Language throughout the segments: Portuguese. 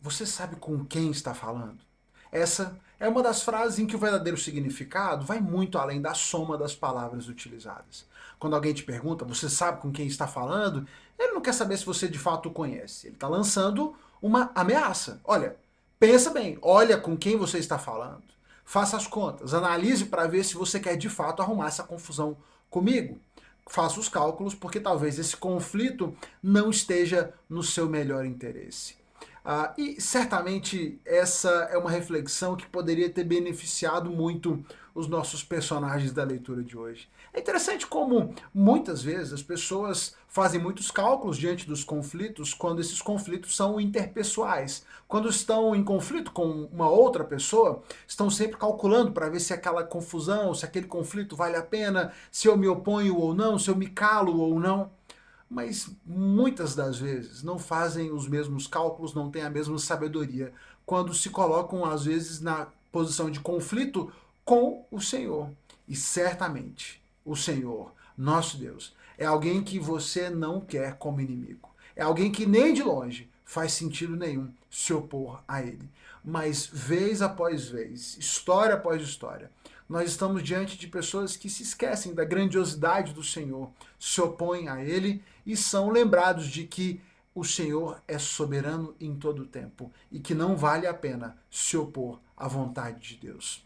Você sabe com quem está falando? Essa é uma das frases em que o verdadeiro significado vai muito além da soma das palavras utilizadas. Quando alguém te pergunta, você sabe com quem está falando? Ele não quer saber se você de fato o conhece. Ele está lançando uma ameaça. Olha, pensa bem, olha com quem você está falando. Faça as contas, analise para ver se você quer de fato arrumar essa confusão comigo. Faça os cálculos, porque talvez esse conflito não esteja no seu melhor interesse. E certamente essa é uma reflexão que poderia ter beneficiado muito os nossos personagens da leitura de hoje. É interessante como muitas vezes as pessoas fazem muitos cálculos diante dos conflitos quando esses conflitos são interpessoais. Quando estão em conflito com uma outra pessoa, estão sempre calculando para ver se aquela confusão, se aquele conflito vale a pena, se eu me oponho ou não, se eu me calo ou não, mas muitas das vezes não fazem os mesmos cálculos, não têm a mesma sabedoria, quando se colocam, às vezes, na posição de conflito com o Senhor. E certamente o Senhor, nosso Deus, é alguém que você não quer como inimigo. É alguém que nem de longe faz sentido nenhum se opor a ele. Mas vez após vez, história após história, nós estamos diante de pessoas que se esquecem da grandiosidade do Senhor, se opõem a ele e são lembrados de que o Senhor é soberano em todo o tempo e que não vale a pena se opor à vontade de Deus.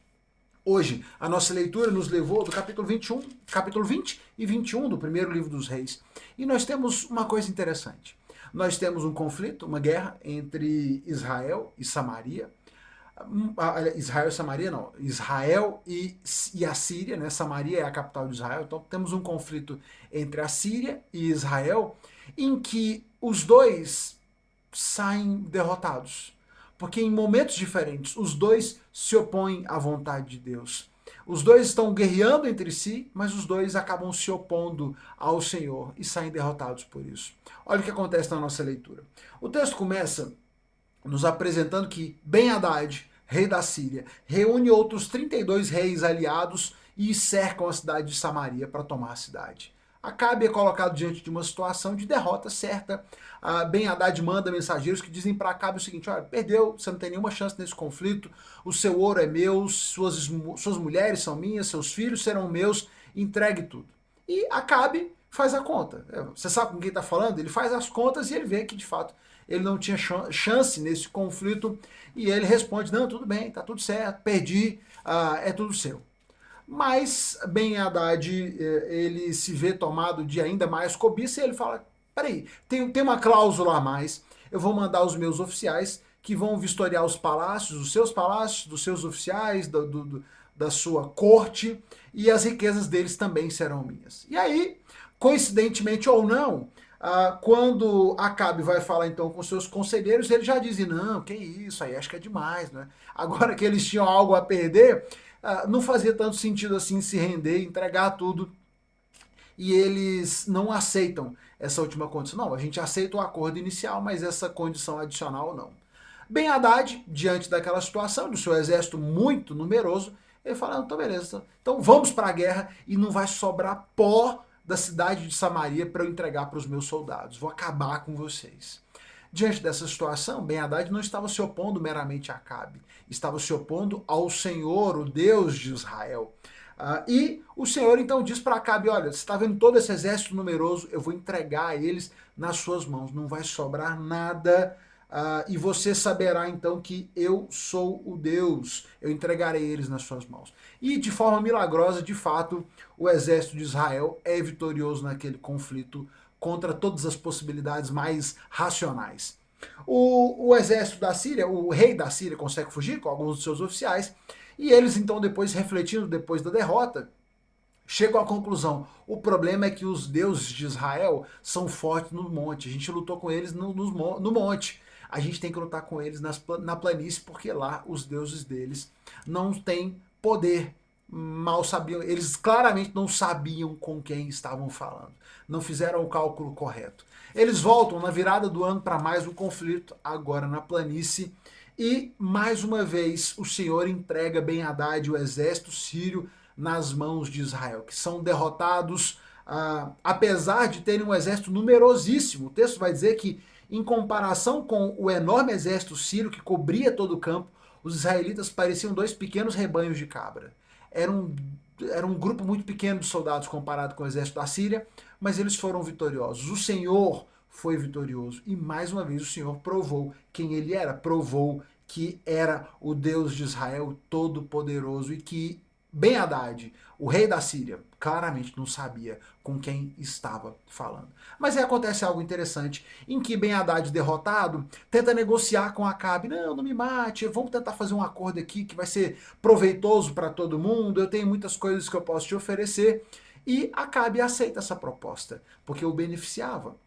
Hoje, a nossa leitura nos levou do capítulo 20 e 21 do primeiro livro dos Reis. E nós temos uma coisa interessante. Nós temos um conflito, uma guerra entre Israel e Samaria. Israel e Samaria não, Israel e a Síria, né? Samaria é a capital de Israel, então temos um conflito entre a Síria e Israel, em que os dois saem derrotados, porque em momentos diferentes os dois se opõem à vontade de Deus. Os dois estão guerreando entre si, mas os dois acabam se opondo ao Senhor e saem derrotados por isso. Olha o que acontece na nossa leitura. O texto começa nos apresentando que Ben-Hadad, rei da Síria, reúne outros 32 reis aliados e cercam a cidade de Samaria para tomar a cidade. Acabe é colocado diante de uma situação de derrota certa. Ben-Hadad manda mensageiros que dizem para Acabe o seguinte: olha, perdeu, você não tem nenhuma chance nesse conflito, o seu ouro é meu, suas mulheres são minhas, seus filhos serão meus, entregue tudo. E Acabe faz a conta. Você sabe com quem está falando? Ele faz as contas e ele vê que de fato ele não tinha chance nesse conflito e ele responde: não, tudo bem, tá tudo certo, perdi, é tudo seu. Mas Ben-Hadad, ele se vê tomado de ainda mais cobiça e ele fala: peraí, tem uma cláusula a mais, eu vou mandar os meus oficiais que vão vistoriar os palácios, dos seus oficiais, da sua corte, e as riquezas deles também serão minhas. E aí, coincidentemente ou não, quando Acabe vai falar então com seus conselheiros, eles já dizem: não, que isso, aí acho que é demais, né? Agora que eles tinham algo a perder, não fazia tanto sentido assim se render, entregar tudo, e eles não aceitam essa última condição. Não, a gente aceita o acordo inicial, mas essa condição adicional não. Ben-Hadad, diante daquela situação, do seu exército muito numeroso, ele fala: então beleza, então vamos para a guerra e não vai sobrar pó da cidade de Samaria para eu entregar para os meus soldados, vou acabar com vocês. Diante dessa situação, Ben-Hadad não estava se opondo meramente a Acabe, estava se opondo ao Senhor, o Deus de Israel. E o Senhor então diz para Acabe: olha, você está vendo todo esse exército numeroso, eu vou entregar eles nas suas mãos, não vai sobrar nada, e você saberá então que eu sou o Deus, eu entregarei eles nas suas mãos. E de forma milagrosa, de fato, o exército de Israel é vitorioso naquele conflito contra todas as possibilidades mais racionais. O exército da Síria, o rei da Síria consegue fugir com alguns dos seus oficiais, e eles então depois, refletindo depois da derrota, chegam à conclusão: o problema é que os deuses de Israel são fortes no monte, a gente lutou com eles no monte, a gente tem que lutar com eles na planície, porque lá os deuses deles não têm poder. Mal sabiam, eles claramente não sabiam com quem estavam falando, não fizeram o cálculo correto. Eles voltam na virada do ano para mais um conflito, agora na planície, e mais uma vez o Senhor entrega Ben-Hadad e o exército sírio nas mãos de Israel, que são derrotados, apesar de terem um exército numerosíssimo. O texto vai dizer que Em comparação com o enorme exército sírio que cobria todo o campo, os israelitas pareciam dois pequenos rebanhos de cabra. Era um grupo muito pequeno de soldados comparado com o exército da Síria, mas eles foram vitoriosos. O Senhor foi vitorioso e mais uma vez o Senhor provou quem ele era, provou que era o Deus de Israel todo-poderoso e que Ben-Hadad, o rei da Síria, claramente não sabia com quem estava falando. Mas aí acontece algo interessante, em que Ben-Hadad, derrotado, tenta negociar com Acabe. Não me mate, vamos tentar fazer um acordo aqui que vai ser proveitoso para todo mundo, eu tenho muitas coisas que eu posso te oferecer. E Acabe aceita essa proposta, porque o beneficiava.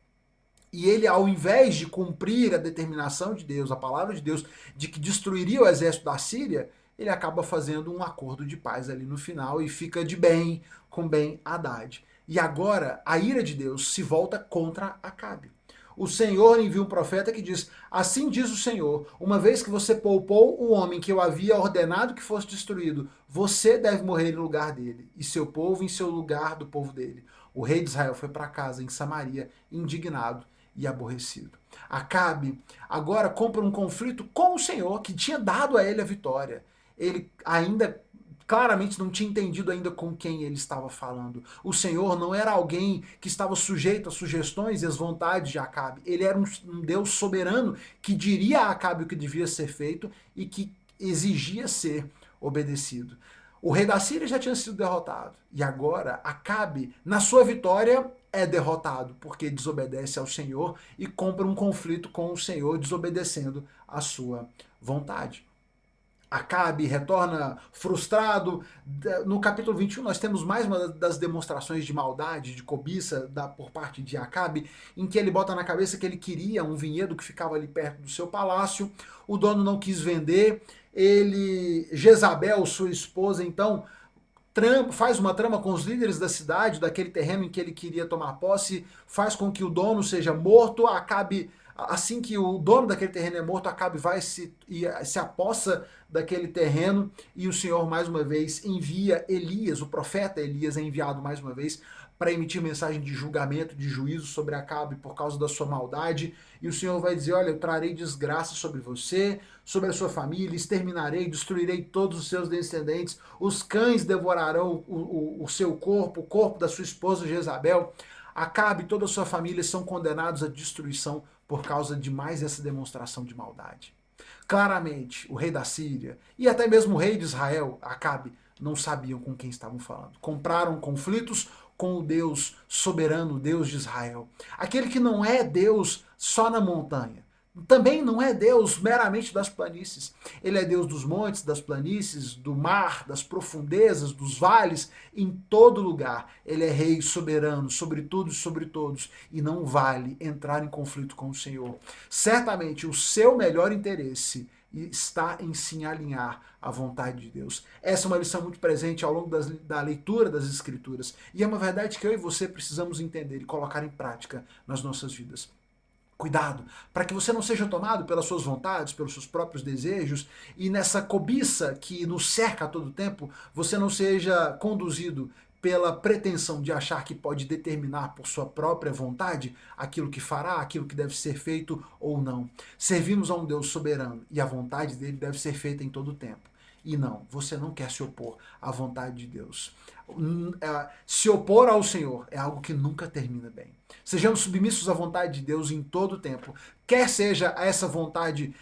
E ele, ao invés de cumprir a determinação de Deus, a palavra de Deus, de que destruiria o exército da Síria, ele acaba fazendo um acordo de paz ali no final e fica de bem com Ben-Hadad. E agora a ira de Deus se volta contra Acabe. O Senhor envia um profeta que diz: assim diz o Senhor, uma vez que você poupou o homem que eu havia ordenado que fosse destruído, você deve morrer em lugar dele, e seu povo em seu lugar do povo dele. O rei de Israel foi para casa em Samaria, indignado e aborrecido. Acabe agora compra um conflito com o Senhor, que tinha dado a ele a vitória. Ele ainda claramente não tinha entendido ainda com quem ele estava falando. O Senhor não era alguém que estava sujeito às sugestões e às vontades de Acabe. Ele era um Deus soberano que diria a Acabe o que devia ser feito e que exigia ser obedecido. O rei da Síria já tinha sido derrotado. E agora Acabe, na sua vitória, é derrotado, porque desobedece ao Senhor e compra um conflito com o Senhor, desobedecendo a sua vontade. Acabe retorna frustrado. No capítulo 21 nós temos mais uma das demonstrações de maldade, de cobiça por parte de Acabe, em que ele bota na cabeça que ele queria um vinhedo que ficava ali perto do seu palácio, o dono não quis vender, Jezabel, sua esposa, então faz uma trama com os líderes da cidade, daquele terreno em que ele queria tomar posse, faz com que o dono seja morto. Acabe, assim que o dono daquele terreno é morto, Acabe vai se apossa daquele terreno, e o Senhor mais uma vez envia Elias, o profeta Elias é enviado mais uma vez para emitir mensagem de julgamento, de juízo sobre Acabe por causa da sua maldade, e o Senhor vai dizer: olha, eu trarei desgraça sobre você, sobre a sua família, exterminarei, destruirei todos os seus descendentes, os cães devorarão o seu corpo, o corpo da sua esposa Jezabel. Acabe e toda a sua família são condenados à destruição por causa de mais essa demonstração de maldade. Claramente, o rei da Síria e até mesmo o rei de Israel, Acabe, não sabiam com quem estavam falando. Compraram conflitos com o Deus soberano, o Deus de Israel. Aquele que não é Deus só na montanha. Também não é Deus meramente das planícies. Ele é Deus dos montes, das planícies, do mar, das profundezas, dos vales, em todo lugar. Ele é rei soberano sobre tudo e sobre todos. E não vale entrar em conflito com o Senhor. Certamente o seu melhor interesse está em se alinhar à vontade de Deus. Essa é uma lição muito presente ao longo da leitura das Escrituras. E é uma verdade que eu e você precisamos entender e colocar em prática nas nossas vidas. Cuidado, para que você não seja tomado pelas suas vontades, pelos seus próprios desejos, e nessa cobiça que nos cerca a todo tempo, você não seja conduzido pela pretensão de achar que pode determinar por sua própria vontade aquilo que fará, aquilo que deve ser feito ou não. Servimos a um Deus soberano e a vontade dele deve ser feita em todo o tempo. E não, você não quer se opor à vontade de Deus. Se opor ao Senhor é algo que nunca termina bem. Sejamos submissos à vontade de Deus em todo o tempo. Quer seja essa vontade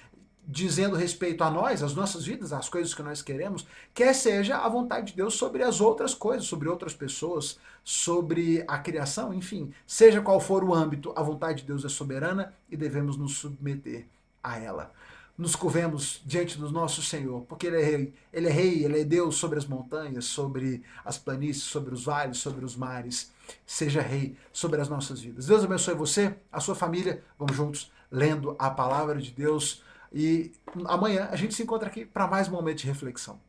dizendo respeito a nós, às nossas vidas, às coisas que nós queremos, quer seja a vontade de Deus sobre as outras coisas, sobre outras pessoas, sobre a criação, enfim. Seja qual for o âmbito, a vontade de Deus é soberana e devemos nos submeter a ela. Nos curvemos diante do nosso Senhor, porque Ele é Rei, Ele é Deus sobre as montanhas, sobre as planícies, sobre os vales, sobre os mares. Seja Rei sobre as nossas vidas. Deus abençoe você, a sua família. Vamos juntos lendo a palavra de Deus. E amanhã a gente se encontra aqui para mais um momento de reflexão.